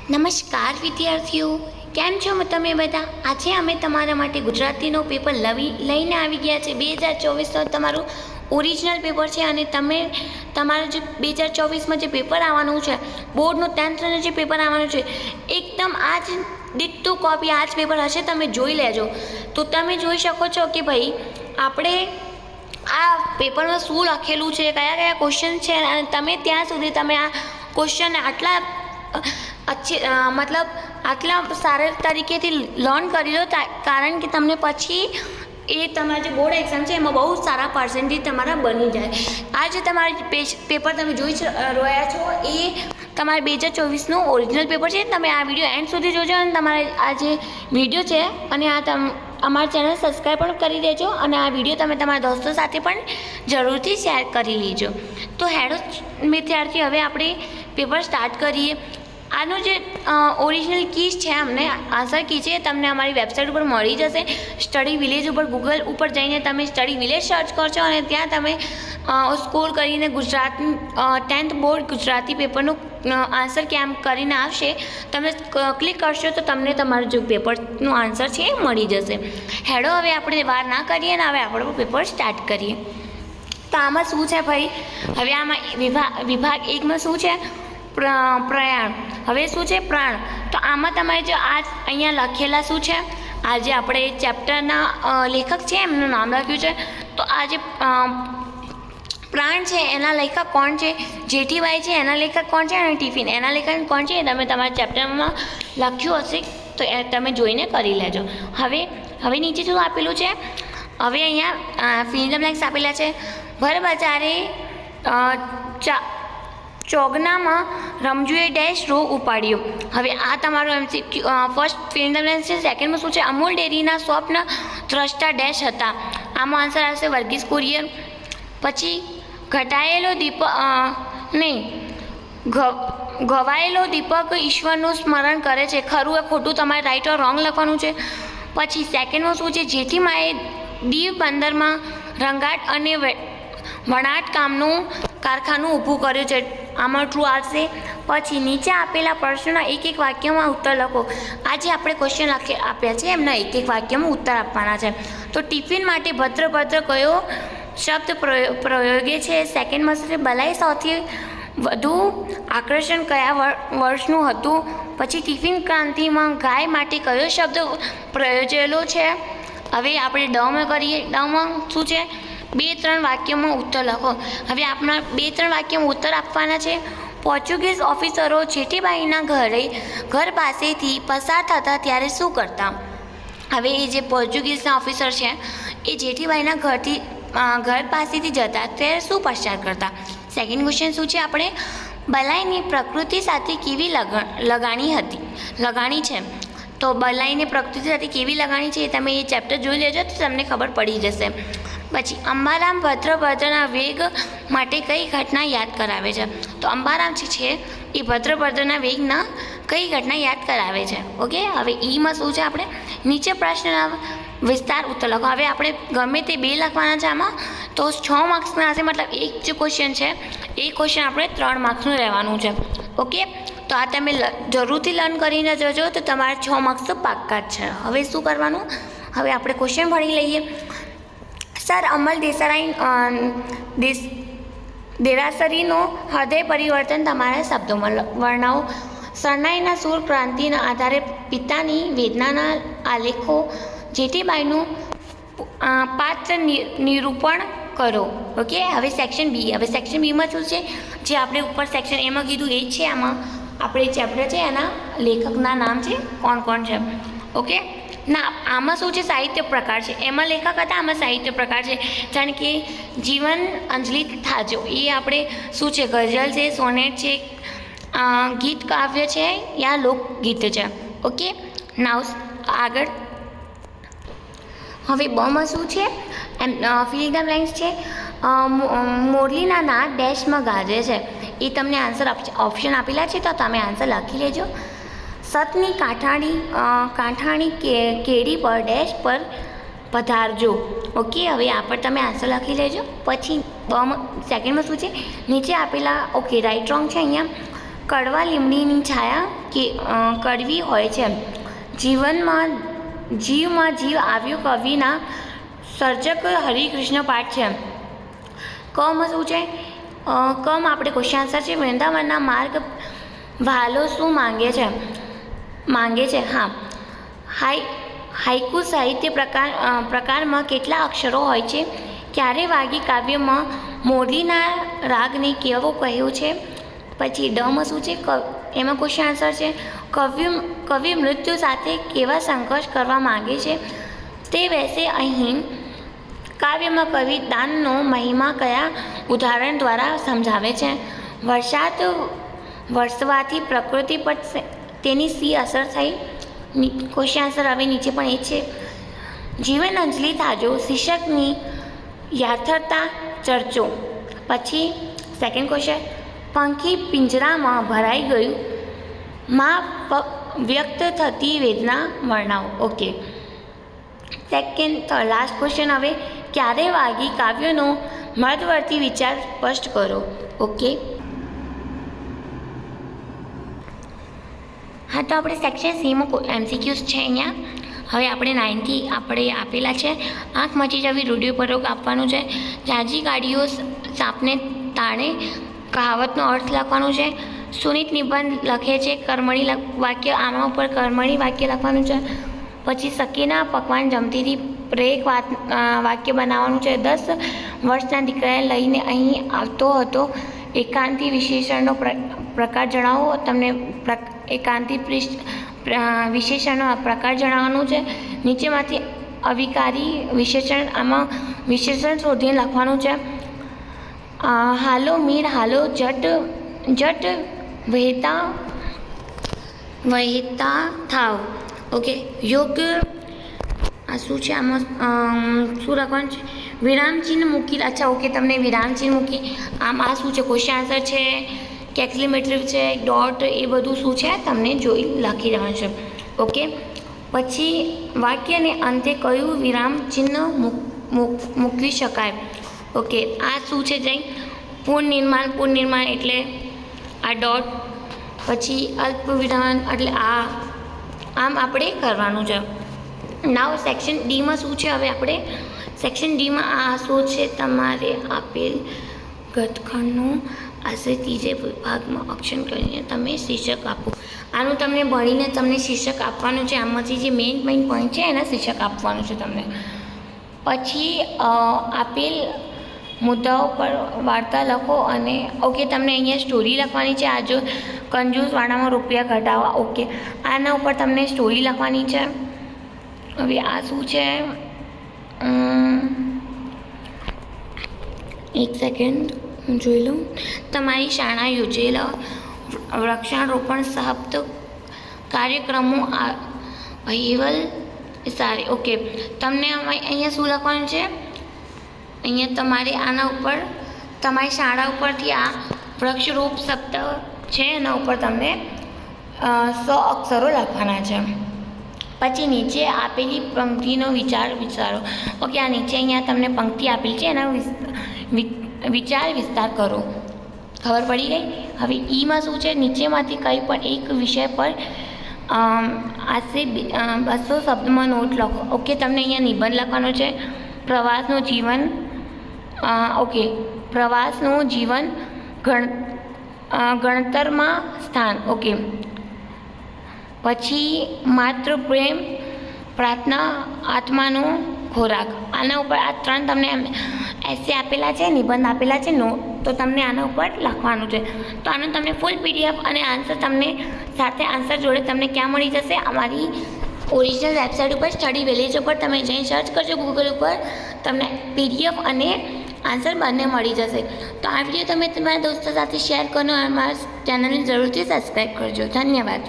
નમસ્કાર વિદ્યાર્થીઓ, કેમ છો તમે બધા? આજે અમે તમારા માટે ગુજરાતીનો પેપર લઈને આવી ગયા છે. 2024 તમારું ઓરિજિનલ પેપર છે અને તમે તમારું જે 2024માં જે પેપર આવવાનું છે, બોર્ડનું 10thનું જે પેપર આવવાનું છે, એકદમ આ જ ડિટ્ટો કોપી આ જ પેપર હશે. તમે જોઈ લેજો તો તમે જોઈ શકો છો કે ભાઈ આપણે આ પેપરમાં શું લખેલું છે, કયા કયા ક્વેશ્ચન છે, અને તમે ત્યાં સુધી તમે આ ક્વેશ્ચન આટલા મતલબ આટલા સારા તરીકેથી લર્ન કરી લો, કારણ કે તમને પછી એ તમારી જે બોર્ડ એક્ઝામ છે એમાં બહુ સારા પર્સન્ટેજ તમારા બની જાય. આ જે તમારી પેપર તમે જોઈ રહ્યા છો એ તમારે 2024નું ઓરિજિનલ પેપર છે. તમે આ વિડીયો એન્ડ સુધી જોજો અને તમારે આ જે વિડીયો છે અને આ અમારી ચેનલ સબસ્ક્રાઈબ પણ કરી દેજો અને આ વિડીયો તમે તમારા દોસ્તો સાથે પણ જરૂરથી શેર કરી લેજો. તો હેડો વિદ્યાર્થી, હવે આપણે પેપર સ્ટાર્ટ કરીએ. આનું જે ઓરિજિનલ કીઝ છે, અમને આન્સર કી છે, તમને અમારી વેબસાઇટ ઉપર મળી જશે. સ્ટડી વિલેજ ઉપર ગૂગલ ઉપર જઈને તમે સ્ટડી વિલેજ સર્ચ કરશો અને ત્યાં તમે સ્કોર કરીને ગુજરાત 10th બોર્ડ ગુજરાતી પેપરનું આન્સર કેમ કરીને આવશે, તમે ક્લિક કરશો તો તમને તમારું જે પેપરનું આન્સર છે એ મળી જશે. હેડો, હવે આપણે વાર ના કરીએ અને હવે આપણું પેપર સ્ટાર્ટ કરીએ. તો આમાં શું છે ભાઈ? હવે આમાં વિભાગ 1માં શું છે? પ્રયાણ. હવે શું છે? પ્રાણ. તો આમાં તમારે જો આ અહીંયા લખેલા શું છે, આ જે આપણે ચેપ્ટરના લેખક છે એમનું નામ લખ્યું છે. તો આ જે પ્રાણ છે એના લેખક કોણ છે? જેઠીબાઈ છે એના લેખક કોણ છે? અને ટિફિન એના લેખક કોણ છે? તમે તમારા ચેપ્ટરમાં લખ્યું હશે તો એ તમે જોઈને કરી લેજો. હવે નીચે શું આપેલું છે? હવે અહીંયા ફિલ્ડ બ્લેન્ક્સ આપેલા છે. ભર બજારે ચોગનામાં રમજુએ ડેશ રો ઉપાડ્યો. હવે આ તમારું ફર્સ્ટ ફિલ્ડ બ્લેન્ક્સ છે. સેકન્ડમાં શું છે? અમૂલ ડેરીના સ્વપ્ન દ્રષ્ટા ડેશ હતા. આમાં આન્સર આવશે વર્ગીસ કુરિયર. પછી ઘટાયેલો ઘવાયેલો દીપક ઈશ્વરનું સ્મરણ કરે છે. ખરું એ ખોટું તમારે રાઈટ ઓર રોંગ લખવાનું છે. પછી સેકન્ડમાં શું છે? જેઠીમાએ દીવ બંદરમાં રંગાટ અને વણાટ કામનું કારખાનું ઊભું કર્યું છે. આમાં ટ્રુ આવશે. પછી નીચે આપેલા પ્રશ્નોના એક વાક્યમાં ઉત્તર લખો. આ જે આપણે ક્વેશ્ચન આપ્યા છે એમના એક વાક્યમાં ઉત્તર આપવાના છે. તો ટિફિન માટે ભદ્ર કયો શબ્દ પ્રયોગે છે? સેકન્ડમાં છે બલાઈ સૌથી વધુ આકર્ષણ કયા વર્ષનું હતું? પછી ટિફિન ક્રાંતિમાં ગાય માટે કયો શબ્દ પ્રયોજેલો છે? હવે આપણે ડમાં કરીએ. ડમાં શું છે? 2-3 વાક્યોમાં ઉત્તર લખો. હવે આપણા 2-3 વાક્યોમાં ઉત્તર આપવાના છે. પોર્ચુગીઝ ઓફિસરો જેઠીબાઈના ઘર પાસેથી પસાર થતા ત્યારે શું કરતા? હવે એ જે પોર્ચુગીઝના ઓફિસર છે એ જેઠીબાઈના ઘર પાસેથી જતા ત્યારે શું પસાર કરતા? સેકન્ડ ક્વેશ્ચન શું છે? આપણે બલાઈની પ્રકૃતિ સાથે કેવી લગાણી છે. તો બલાઈને પ્રકૃતિ સાથે કેવી લગાણી છે એ તમે એ ચેપ્ટર જોઈ લેજો તો તમને ખબર પડી જશે. પછી અંબારામ ભદ્રના વેગ માટે કઈ ઘટના યાદ કરાવે છે? તો અંબારામ જે છે એ ભદ્રના વેગના કઈ ઘટના યાદ કરાવે છે? ઓકે. હવે ઈમાં શું છે? આપણે નીચે પ્રશ્નના વિસ્તાર ઉત્તર લખો. હવે આપણે ગમે તે 2 લખવાના છે આમાં, તો 6 માર્ક્સના હશે. મતલબ એક જે ક્વેશ્ચન છે એ ક્વેશ્ચન આપણે 3 માર્ક્સનું રહેવાનું છે. ઓકે. તો આ તમે જરૂરથી લર્ન કરીને જજો તો તમારા 6 માર્ક્સ તો પાક્કા જ છે. હવે શું કરવાનું? હવે આપણે ક્વેશ્ચન ભણી લઈએ. સર અમલ દેરાસરીનો હૃદય પરિવર્તન તમારા શબ્દોમાં વર્ણવો. શરણાઈના સૂર ક્રાંતિના આધારે પિતાની વેદનાના આલેખો. જેઠીબાઈનું પાત્ર નિરૂપણ કરો. ઓકે. હવે સેક્શન બી. હવે સેક્શન બીમાં શું છે? જે આપણે ઉપર સેક્શન એમાં કીધું એ જ છે. આમાં આપણે ચેપ્ટર છે એના લેખકના નામ છે, કોણ છે. ઓકે. ના, આમાં શું છે? સાહિત્ય પ્રકાર છે. એમાં લેખક હતા, આમાં સાહિત્ય પ્રકાર છે. જાણે કે જીવન અંજલિ થાજો એ આપણે શું છે? ગઝલ છે, સોનેટ છે, ગીત કાવ્ય છે, યા લોકગીત છે. ઓકે. નાવ આગળ. હવે બમાં શું છે? ફિલ ધ બ્લેન્ક્સ છે. મોરલીના નાદ ડેશમાં ગાજે છે. એ તમને આન્સર ઓપ્શન આપેલા છે તો તમે આન્સર લખી લેજો. સતની કાંઠાણી કેડી પર ડેશ પર પધારજો. ઓકે. હવે આ પર તમે આન્સર લખી લેજો. પછી સેકન્ડમાં શું છે? નીચે આપેલા ઓકે રાઈટ રોંગ છે અહીંયા. કડવા લીમડીની છાયા કે કડવી હોય છે. જીવમાં જીવ આવ્યો કવિના સર્જક હરિકૃષ્ણ પાઠ છે. કમાં શું છે? કમાં આપણે ક્વેશ્ચન આન્સર છે. વૃંદાવનના માર્ગ ભાલો શું માંગે છે? હા. હાઇકુ સાહિત્ય પ્રકારમાં કેટલા અક્ષરો હોય છે? ક્યારે વાગી કાવ્યમાં મોરલીના રાગને કેવો કહ્યું છે? પછી ડમાં શું છે? એમાં ક્વેશ્ચન આન્સર છે કવિ મૃત્યુ સાથે કેવા સંઘર્ષ કરવા માંગે છે? તે વૈસે અહીં કાવ્યમાં કવિ દાનનો મહિમા કયા ઉદાહરણ દ્વારા સમજાવે છે? વરસાદ વરસવાથી પ્રકૃતિ પર તેની શી અસર થઈ? ક્વેશ્ચન આન્સર હવે નીચે પણ એ છે. જીવન અંજલિ થાજો શીર્ષકની યાથાર્થતા ચર્ચો. પછી સેકન્ડ ક્વેશ્ચન, પંખી પિંજરામાં ભરાઈ ગયું માં વ્યક્ત થતી વેદના વર્ણવો. ઓકે. સેકન્ડ લાસ્ટ ક્વેશ્ચન હવે, ક્યારે વાગી કાવ્યનો મધ્યવર્તી વિચાર સ્પષ્ટ કરો. ઓકે. હા, તો આપણે સેક્શન સીમાં MCQs છે અહીંયા. હવે આપણે 9થી આપણે આપેલા છે. આંખ મચી જવી રૂઢિયો પ્રયોગ આપવાનું છે. જાજી ગાડીઓ સાપને તાણે કહાવતનો અર્થ લખવાનું છે. સુનિત નિબંધ લખે છે. કર્મણી વાક્ય આમાં ઉપર કર્મણી વાક્ય લખવાનું છે. પછી સકીના પકવાન જમતી હતી પ્રેરક વાક્ય બનાવવાનું છે. 10 વર્ષના દીકરાને લઈને અહીં આવતો હતો. એકાંતી વિશેષણનો પ્રકાર જણાવો. તમને એકાંતી વિશેષણનો પ્રકાર જણાવવાનું છે. નીચેમાંથી અવિકારી વિશેષણ, આમાં વિશેષણ શોધીને લખવાનું છે. હાલો મીર હાલો જટ વહેતા થાવ. ઓકે. યોગ્ય આ શું છે? આમાં શું લખવાનું છે? વિરામચિહ્ન મૂકી. અચ્છા, ઓકે. તમને વિરામચિહ્ન મૂકી આમ આ શું છે? ક્વેશ્ચન આન્સર છે કે એક્સક્લેમેટરી છે, ડોટ, એ બધું શું છે તમને જોઈ લખી દેવાનું છે. ઓકે. પછી વાક્યને અંતે કયું વિરામચિહ્ન મૂકવી શકાય? ઓકે. આ શું છે? જઈ પુનર્નિર્માણ એટલે આ ડોટ. પછી અલ્પ વિરામ એટલે આ. આમ આપણે કરવાનું છે. નાવ સેક્શન ડીમાં શું છે? હવે આપણે સેક્શન ડીમાં આ શું છે? તમારે આપેલ ઘટખંડનું આશરે ત્રીજે વિભાગમાં ઓપ્શન કરીને તમે શીર્ષક આપો. આનું તમને ભણીને તમને શીર્ષક આપવાનું છે. આમાંથી જે મેઇન પોઈન્ટ છે એના શીર્ષક આપવાનું છે તમને. પછી આપેલ મુદ્દાઓ પર વાર્તા લખો અને ઓકે. તમને અહીંયા સ્ટોરી લખવાની છે. આ જો કંજૂસવાળામાં રૂપિયા ઘટાડવા. ઓકે. આના ઉપર તમને સ્ટોરી લખવાની છે. હવે આ શું છે? એક સેકન્ડ હું જોઈ લઉં. તમારી શાળા યોજેલા વૃક્ષારોપણ સપ્ત કાર્યક્રમો અહેવાલ સારી. ઓકે. તમને અહીંયા શું લખવાનું છે? અહીંયા તમારે આના ઉપર તમારી શાળા ઉપરથી આ વૃક્ષરોપ સપ્તાહ છે એના ઉપર તમને 100 અક્ષરો લખવાના છે. પછી નીચે આપેલી પંક્તિનો વિચારો. ઓકે. આ નીચે અહીંયા તમને પંક્તિ આપેલી છે એના વિચાર વિસ્તાર કરો. ખબર પડી ગઈ? હવે ઈમાં શું છે? નીચેમાંથી કંઈ પણ એક વિષય પર આશરે 200 શબ્દમાં નોટ લખો. ઓકે. તમને અહીંયા નિબંધ લખવાનો છે. પ્રવાસનું જીવન. ઓકે. પ્રવાસનું જીવન ગણતરમાં સ્થાન. ઓકે. પછી માત્ર પ્રેમ પ્રાર્થના આત્માનો ખોરાક. આના ઉપર આ 3 તમને એસે આપેલા છે, નિબંધ આપેલા છે. તો તમને આના ઉપર લખવાનું છે. તો આનું તમને ફૂલ PDF અને આન્સર તમને સાથે આન્સર જોડે તમને ક્યાં મળી જશે? અમારી ઓરિજિનલ વેબસાઇટ ઉપર સ્ટડી વિલેજ ઉપર તમે જઈને સર્ચ કરજો ગૂગલ ઉપર. તમને PDF અને આન્સર બંને મળી જશે. તો આ વિડીયો તમે તમારા દોસ્તો સાથે શેર કરો અને અમારા ચેનલને જરૂરથી સબસ્ક્રાઈબ કરજો. ધન્યવાદ.